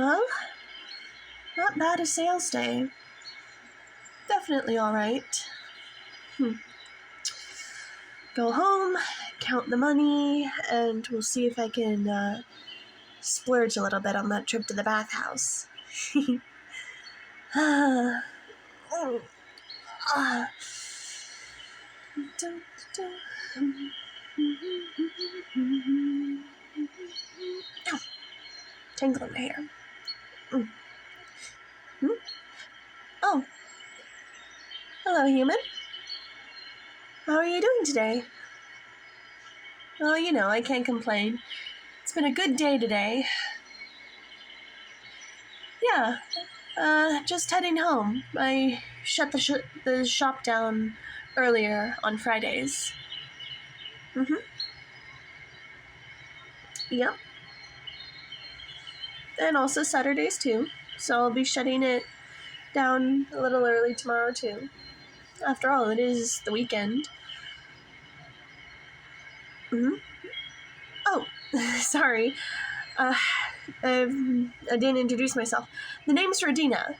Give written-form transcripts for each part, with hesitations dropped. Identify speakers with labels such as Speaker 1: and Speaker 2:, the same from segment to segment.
Speaker 1: Well, not bad a sales day. Definitely alright. Go home, count the money, and we'll see if I can splurge a little bit on that trip to the bathhouse. Oh. Tangle in my hair. Oh. Hello, human. How are you doing today? Well, you know, I can't complain. It's been a good day today. Yeah, just heading home. I shut the shop down earlier on Fridays. Yep. And also Saturdays too. So I'll be shutting it down a little early tomorrow too. After all, it is the weekend. Oh, sorry. I didn't introduce myself. The name's Rodenah.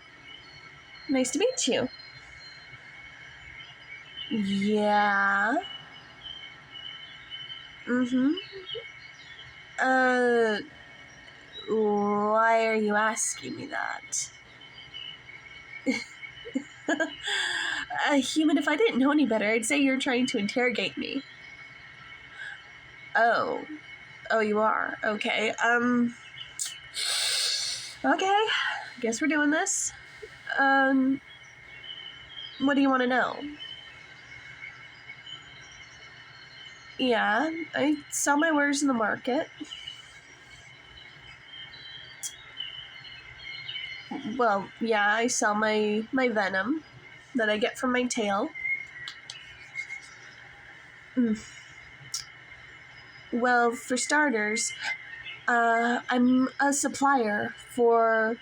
Speaker 1: Nice to meet you. Yeah. Why are you asking me that? Human, if I didn't know any better, I'd say you're trying to interrogate me. Oh, you are? Okay, okay, guess we're doing this. What do you want to know? Yeah, I sell my wares in the market. Well, yeah, I sell my venom that I get from my tail. Well, for starters, I'm a supplier for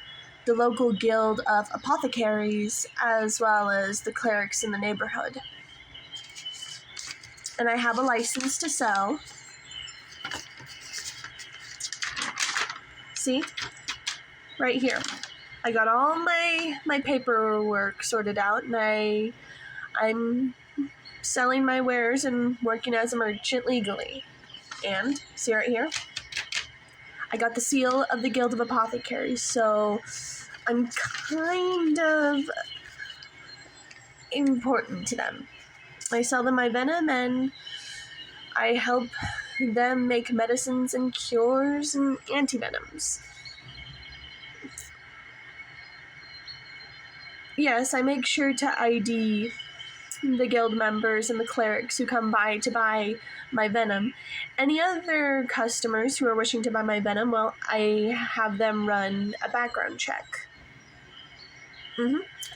Speaker 1: the local guild of apothecaries as well as the clerics in the neighborhood. And I have a license to sell. See? Right here. I got all my paperwork sorted out, and I'm selling my wares and working as a merchant legally. And, see right here? I got the seal of the Guild of Apothecaries, so I'm kind of important to them. I sell them my venom, and I help them make medicines and cures and antivenoms. Yes, I make sure to ID the guild members and the clerics who come by to buy my venom. Any other customers who are wishing to buy my venom, well, I have them run a background check.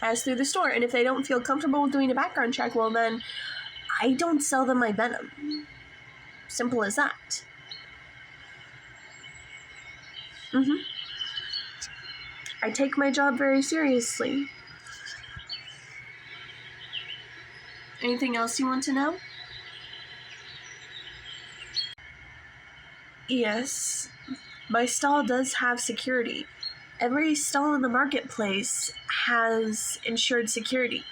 Speaker 1: As through the store. And if they don't feel comfortable with doing a background check, well then, I don't sell them my venom. Simple as that. I take my job very seriously. Anything else you want to know? Yes, my stall does have security. Every stall in the marketplace has insured security.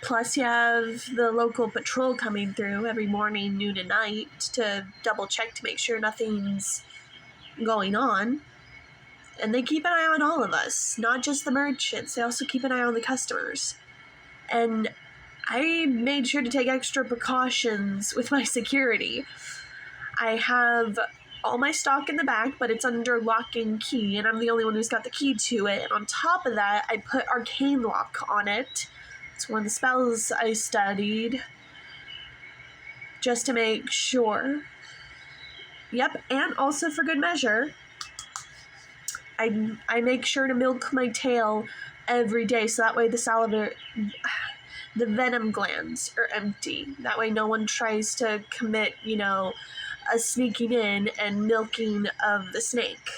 Speaker 1: Plus, you have the local patrol coming through every morning, noon, and night to double check to make sure nothing's going on. And they keep an eye on all of us, not just the merchants. They also keep an eye on the customers. And I made sure to take extra precautions with my security. I have all my stock in the back, but it's under lock and key, and I'm the only one who's got the key to it. And on top of that, I put arcane lock on it. It's one of the spells I studied, just to make sure. Yep, and also for good measure, I make sure to milk my tail every day, so that way the venom glands are empty. That way no one tries to commit, a sneaking in and milking of the snake,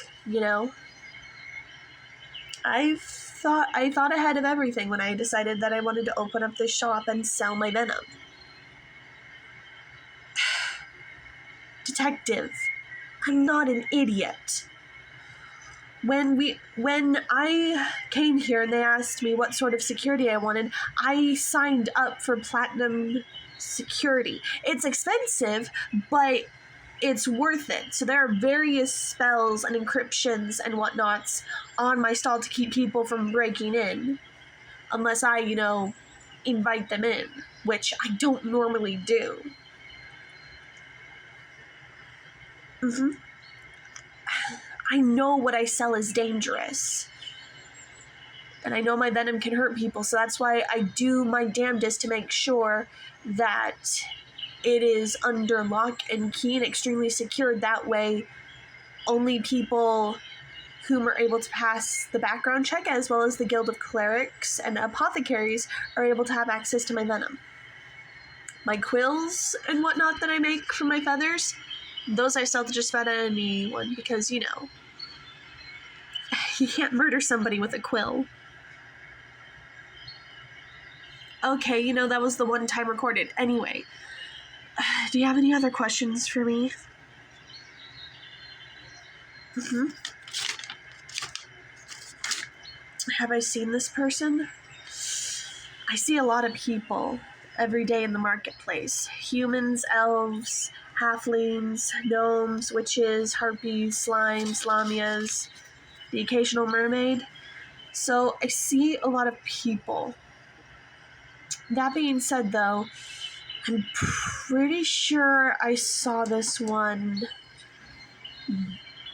Speaker 1: I thought ahead of everything when I decided that I wanted to open up this shop and sell my venom. Detective, I'm not an idiot. when I came here and they asked me what sort of security I wanted, I signed up for platinum security. It's expensive, but it's worth it. So there are various spells and encryptions and whatnots on my stall to keep people from breaking in, unless I, invite them in, which I don't normally do. I know what I sell is dangerous. And I know my venom can hurt people, so that's why I do my damnedest to make sure that it is under lock and key and extremely secured. That way, only people whom are able to pass the background check, as well as the Guild of Clerics and Apothecaries, are able to have access to my venom. My quills and whatnot that I make from my feathers, those I sell to just about anyone, because, you can't murder somebody with a quill. Okay, that was the one time recorded. Anyway, do you have any other questions for me? Have I seen this person? I see a lot of people every day in the marketplace. Humans, elves, halflings, gnomes, witches, harpies, slimes, lamias, the occasional mermaid. So I see a lot of people. That being said, though, I'm pretty sure I saw this one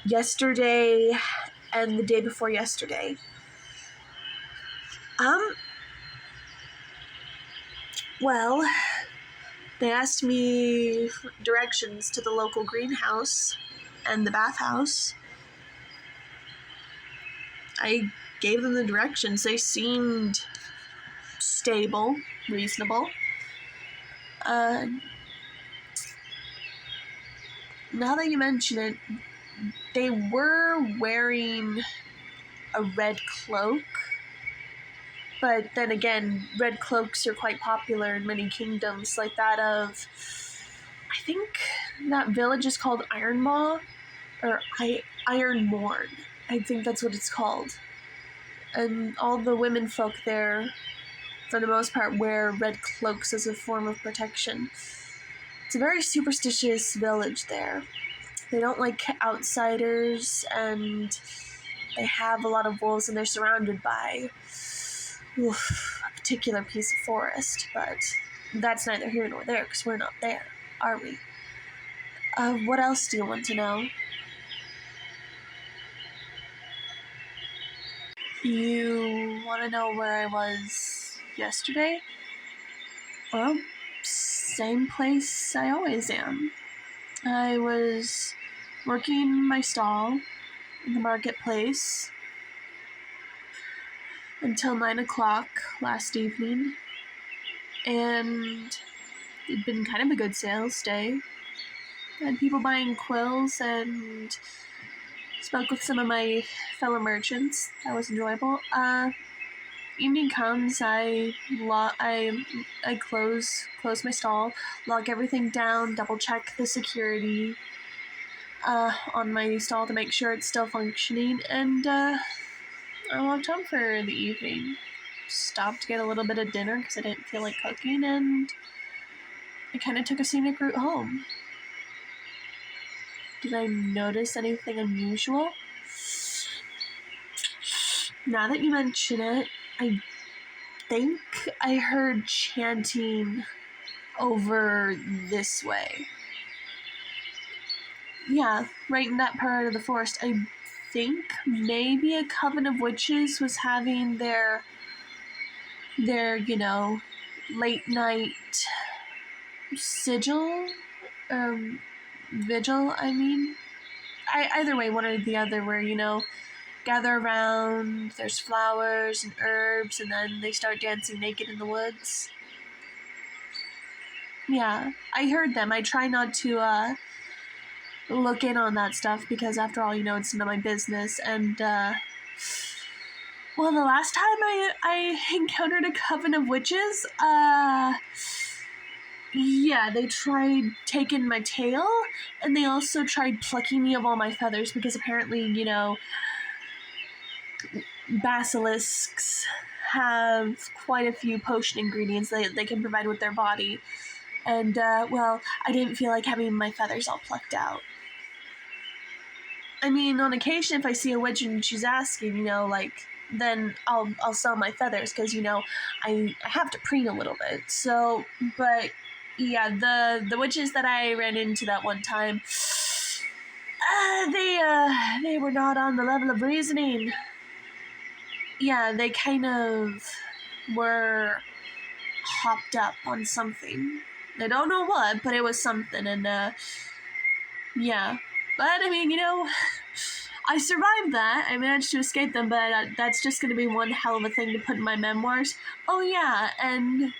Speaker 1: yesterday and the day before yesterday. Well, they asked me directions to the local greenhouse and the bathhouse. I gave them the directions. They seemed stable, reasonable. Now that you mention it, they were wearing a red cloak. But then again, red cloaks are quite popular in many kingdoms, like that of, I think that village is called Ironmaw, or Ironmorn. I think that's what it's called. And all the women folk there, for the most part, wear red cloaks as a form of protection. It's a very superstitious village there. They don't like outsiders, and they have a lot of wolves, and they're surrounded by a particular piece of forest, but that's neither here nor there, because we're not there, are we? What else do you want to know? You want to know where I was yesterday? Well, same place I always am. I was working my stall in the marketplace until 9 o'clock last evening, and it'd been kind of a good sales day. I had people buying quills and spoke with some of my fellow merchants. That was enjoyable. Evening comes, I close my stall, lock everything down, double check the security on my stall to make sure it's still functioning, and I walked home for the evening. Stopped to get a little bit of dinner because I didn't feel like cooking, and I kind of took a scenic route home. Did I notice anything unusual? Now that you mention it, I think I heard chanting over this way. Yeah, right in that part of the forest. I think maybe a coven of witches was having their late night vigil, I mean. Either way, one or the other, where, gather around, there's flowers and herbs, and then they start dancing naked in the woods. Yeah, I heard them. I try not to, look in on that stuff, because after all, it's none of my business, and, well, the last time I encountered a coven of witches, yeah, they tried taking my tail, and they also tried plucking me of all my feathers, because apparently, basilisks have quite a few potion ingredients that they can provide with their body. And, well, I didn't feel like having my feathers all plucked out. I mean, on occasion, if I see a witch and she's asking, you know, like, then I'll sell my feathers because, you know, I have to preen a little bit. So, but yeah, the witches that I ran into that one time, they were not on the level of reasoning. Yeah, they kind of were hopped up on something. I don't know what, but it was something, and yeah. But I mean, you know, I survived that. I managed to escape them, but that's just going to be one hell of a thing to put in my memoirs. Oh yeah, and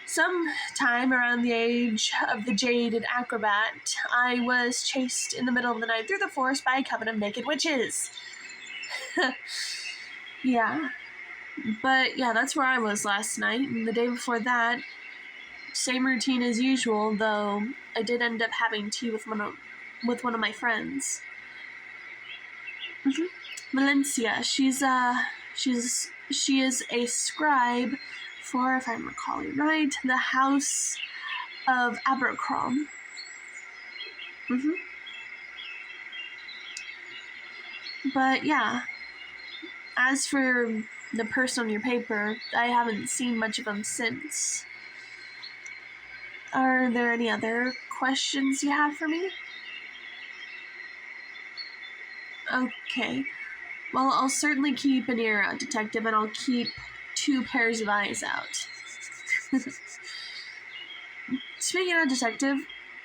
Speaker 1: sometime around the age of the jaded acrobat, I was chased in the middle of the night through the forest by a coven of naked witches. Yeah. But yeah, that's where I was last night, and the day before that, same routine as usual, though I did end up having tea with one of my friends. Valencia, she is a scribe for, if I'm recalling right, the House of Abercrom. But yeah, as for the person on your paper, I haven't seen much of him since. Are there any other questions you have for me? Okay. Well, I'll certainly keep an ear out, Detective, and I'll keep 2 pairs of eyes out. Speaking of, Detective,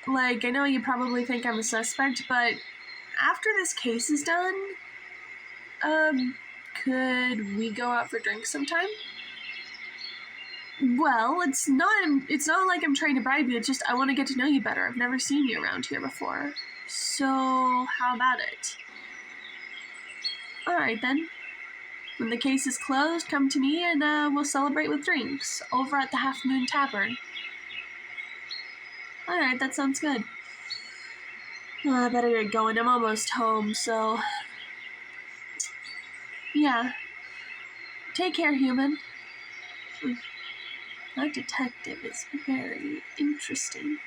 Speaker 1: like, I know you probably think I'm a suspect, but after this case is done, could we go out for drinks sometime? Well, it's not like I'm trying to bribe you, it's just I want to get to know you better. I've never seen you around here before. So, how about it? Alright then. When the case is closed, come to me and we'll celebrate with drinks over at the Half Moon Tavern. Alright, that sounds good. I better get going. I'm almost home, so... Yeah. Take care, human. That detective is very interesting.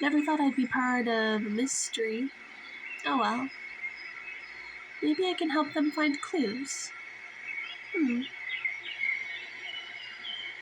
Speaker 1: Never thought I'd be part of a mystery. Oh well. Maybe I can help them find clues.